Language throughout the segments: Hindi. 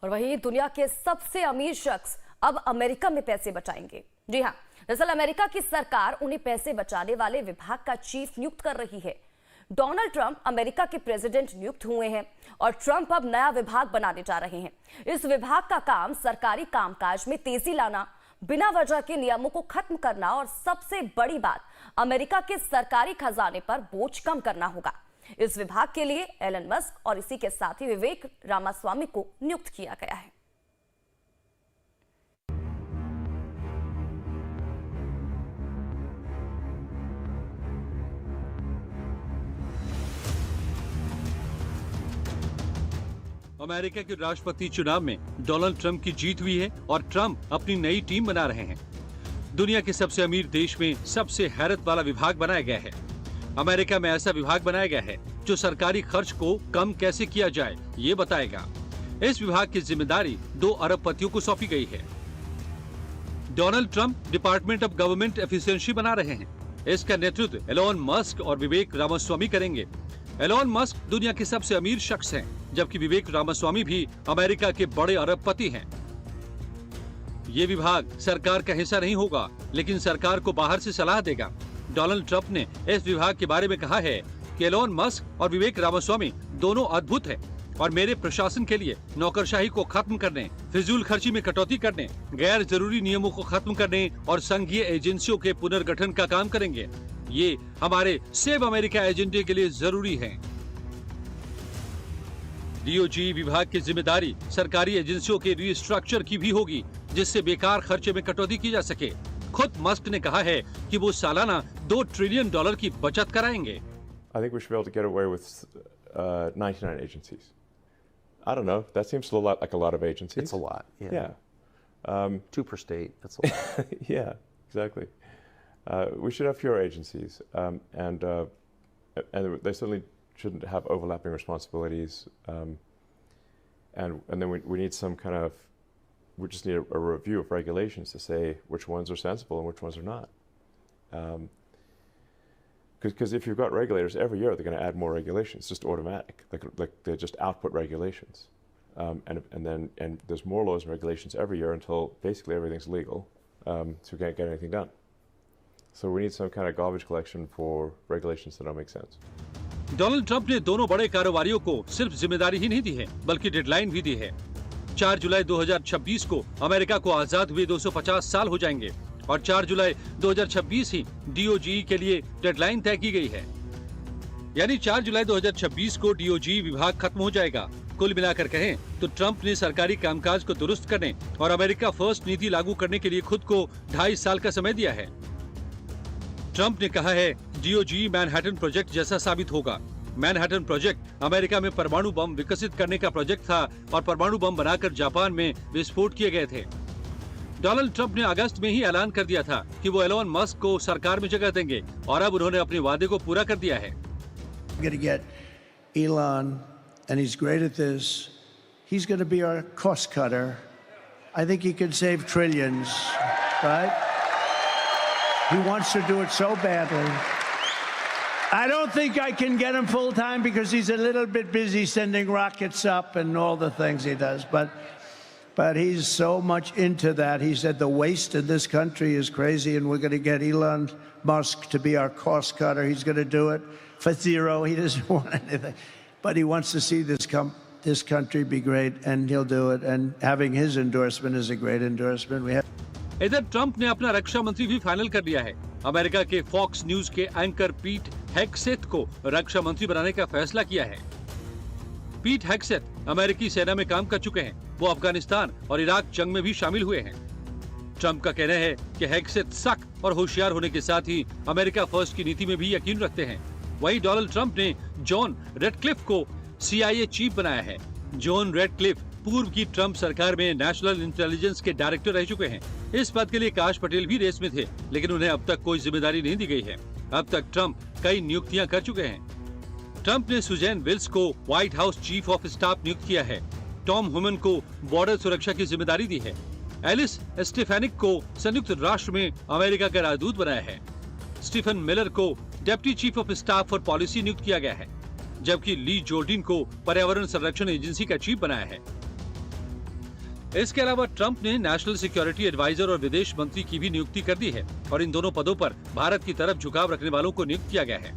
और वहीं दुनिया के सबसे अमीर शख्स अब अमेरिका में पैसे बचाएंगे। जी हां, दरअसल अमेरिका की सरकार उन्हें पैसे बचाने वाले विभाग का चीफ नियुक्त कर रही है। डोनाल्ड ट्रंप अमेरिका के प्रेसिडेंट नियुक्त हुए हैं और ट्रंप अब नया विभाग बनाने जा रहे हैं। इस विभाग का काम सरकारी कामकाज में तेजी लाना, बिना वजह के नियमों को खत्म करना और सबसे बड़ी बात, अमेरिका के सरकारी खजाने पर बोझ कम करना होगा। इस विभाग के लिए एलन मस्क और इसी के साथी विवेक रामास्वामी को नियुक्त किया गया है। अमेरिका के राष्ट्रपति चुनाव में डोनाल्ड ट्रंप की जीत हुई है और ट्रंप अपनी नई टीम बना रहे हैं। दुनिया के सबसे अमीर देश में सबसे हैरत वाला विभाग बनाया गया है। अमेरिका में ऐसा विभाग बनाया गया है जो सरकारी खर्च को कम कैसे किया जाए ये बताएगा। इस विभाग की जिम्मेदारी 2 अरबपतियों को सौंपी गई है। Donald Trump department of government efficiency बना रहे हैं। इसका नेतृत्व एलोन मस्क और विवेक रामास्वामी करेंगे। एलोन मस्क दुनिया के सबसे अमीर शख्स हैं, जबकि विवेक रामास्वामी भी अमेरिका के बड़े अरबपति हैं। ये विभाग सरकार का हिस्सा नहीं होगा, लेकिन सरकार को बाहर से सलाह देगा। डोनाल्ड ट्रंप ने इस विभाग के बारे में कहा है कि एलोन मस्क और विवेक रामास्वामी दोनों अद्भुत हैं और मेरे प्रशासन के लिए नौकरशाही को खत्म करने, फिजूल खर्ची में कटौती करने, गैर जरूरी नियमों को खत्म करने और संघीय एजेंसियों के पुनर्गठन का काम करेंगे। ये हमारे सेव अमेरिका एजेंडे के लिए जरूरी है। डीओजी विभाग की जिम्मेदारी सरकारी एजेंसियों के रिस्ट्रक्चर की भी होगी, जिससे बेकार खर्चे में कटौती की जा सके। खुद मस्क ने कहा है कि वो सालाना $2 ट्रिलियन की बचत कराएंगे। I think we should be able to get away with 99 agencies. I don't know. That seems a lot like a lot of agencies. It's a lot. Yeah. Yeah. 2 per state. That's a lot. Yeah, exactly. We should have fewer agencies, and they certainly shouldn't have overlapping responsibilities. And then we need some kind of, we just need a review of regulations to say which ones are sensible and which ones are not. Because if you've got regulators every year, they're going to add more regulations, just automatic. Like they just output regulations, and there's more laws and regulations every year until basically everything's legal, so we can't get anything done. So we need some kind of garbage collection for regulations that don't make sense. Donald Trump ने दोनों बड़े कारोबारियों को सिर्फ जिम्मेदारी ही नहीं दी है, बल्कि डेडलाइन भी दी है। 4 जुलाई 2026 को अमेरिका को आजाद हुए 250 साल हो जाएंगे और 4 जुलाई 2026 ही डीओजी के लिए डेडलाइन तय की गई है। यानी 4 जुलाई 2026 को डीओजी विभाग खत्म हो जाएगा। कुल मिलाकर कहें तो ट्रंप ने सरकारी कामकाज को दुरुस्त करने और अमेरिका फर्स्ट नीति लागू करने के लिए खुद को 2.5 साल का समय दिया है। ट्रंप ने कहा है डीओजी मैनहट्टन प्रोजेक्ट जैसा साबित होगा। मैनहट्टन प्रोजेक्ट अमेरिका में परमाणु बम विकसित करने का प्रोजेक्ट था और परमाणु बम बनाकर जापान में विस्फोट किए गए थे। डोनाल्ड ट्रंप ने अगस्त में ही ऐलान कर दिया था कि वो एलोन मस्क को सरकार में जगह देंगे और अब उन्होंने अपने वादे को पूरा कर दिया है। Elon, and he's great at this. He's going to be our cost cutter. I think he can save trillions, right? He wants to do it so badly. I don't think I can get him full time because he's a little bit busy sending rockets up and all the things he does. But he's so much into that. He said the waste in this country is crazy, and we're going to get Elon Musk to be our cost cutter. He's going to do it for zero. He doesn't want anything, but he wants to see this country be great, and he'll do it. And having his endorsement is a great endorsement. We have. इधर ट्रंप ने अपना रक्षा मंत्री भी फाइनल कर दिया है। अमेरिका के फॉक्स न्यूज के एंकर पीट हेग्सेथ को रक्षा मंत्री बनाने का फैसला किया है। पीट हेग्सेथ अमेरिकी सेना में काम कर चुके हैं। वो अफगानिस्तान और इराक जंग में भी शामिल हुए हैं। ट्रंप का कहना है कि हेग्सेथ सख्त और होशियार होने के साथ ही अमेरिका फर्स्ट की नीति में भी यकीन रखते हैं। वहीं डोनाल्ड ट्रंप ने जॉन रेडक्लिफ को CIA चीफ बनाया है। जॉन रेडक्लिफ पूर्व की ट्रंप सरकार में नेशनल इंटेलिजेंस के डायरेक्टर रह चुके हैं। इस पद के लिए काश पटेल भी रेस में थे, लेकिन उन्हें अब तक कोई जिम्मेदारी नहीं दी गई है। अब तक ट्रंप कई नियुक्तियां कर चुके हैं। ट्रंप ने सुजैन विल्स को white house chief of staff नियुक्त किया है। टॉम हुमन को बॉर्डर सुरक्षा की जिम्मेदारी दी है। एलिस स्टेफेनिक को संयुक्त राष्ट्र में अमेरिका का राजदूत बनाया है। स्टीफन मिलर को deputy chief of staff for policy नियुक्त किया गया है, जबकि ली जोर्डिन को पर्यावरण संरक्षण एजेंसी का चीफ बनाया है। इसके अलावा ट्रंप ने नेशनल सिक्योरिटी एडवाइजर और विदेश मंत्री की भी नियुक्ति कर दी है और इन दोनों पदों पर भारत की तरफ झुकाव रखने वालों को नियुक्त किया गया है।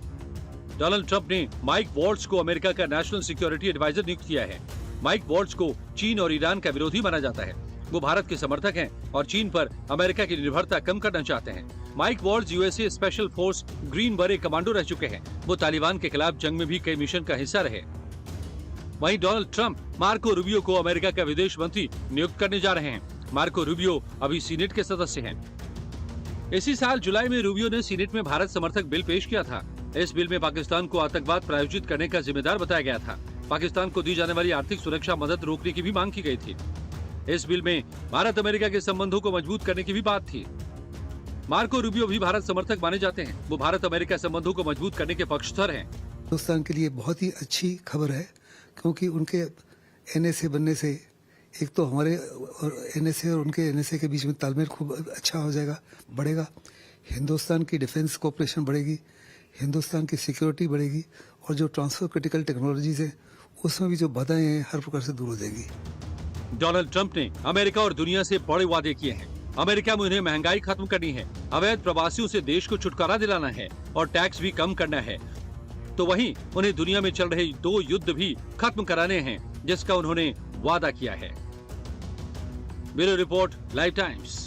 डोनाल्ड ट्रंप ने माइक वॉल्ट्ज को अमेरिका का नेशनल सिक्योरिटी एडवाइजर नियुक्त किया है। माइक वॉल्ट्ज को चीन और ईरान का विरोधी माना जाता है। वो भारत के समर्थक हैं और चीन पर अमेरिका की निर्भरता कम करना चाहते हैं। Mike Waltz USA special force green beret commando रह चुके हैं। वो तालिबान के खिलाफ जंग में भी कई मिशन का हिस्सा रहे। वहीं डोनाल्ड ट्रंप मार्को रूबियो को अमेरिका का विदेश मंत्री नियुक्त करने जा रहे हैं। मार्को रूबियो अभी सीनेट के सदस्य हैं। इसी साल जुलाई में रूबियो ने सीनेट में भारत समर्थक बिल पेश किया था। इस बिल में पाकिस्तान को आतंकवाद प्रायोजित करने का जिम्मेदार बताया गया था। पाकिस्तान को दी जाने वाली आर्थिक सुरक्षा मदद रोकने की भी मांग की गई थी। इस बिल में भारत अमेरिका के संबंधों को मजबूत करने की भी बात थी। मार्को रूबियो भी भारत समर्थक माने जाते हैं। वो भारत अमेरिका संबंधों को मजबूत करने के पक्षधर हैं। हिंदुस्तान के लिए बहुत ही अच्छी खबर है, क्योंकि उनके एनएसए बनने से एक तो हमारे एनएसए और उनके एनएसए के बीच में तालमेल खूब अच्छा हो जाएगा, बढ़ेगा। हिंदुस्तान की डिफेंस कोऑपरेशन बढ़ेगी, हिंदुस्तान की सिक्योरिटी बढ़ेगी और जो ट्रांसफर क्रिटिकल टेक्नोलॉजीज है उसमें भी जो बाधाएं हैं हर प्रकार से दूर हो जाएगी। डोनाल्ड ट्रंप ने अमेरिका और दुनिया से बड़े वादे किए हैं। अमेरिका में उन्हें महंगाई खत्म करनी है, अवैध प्रवासियों से देश को छुटकारा दिलाना है और टैक्स भी कम करना है। तो वहीं उन्हें दुनिया में चल रहे 2 युद्ध भी खत्म कराने हैं, जिसका उन्होंने वादा किया है। Bureau report, live times.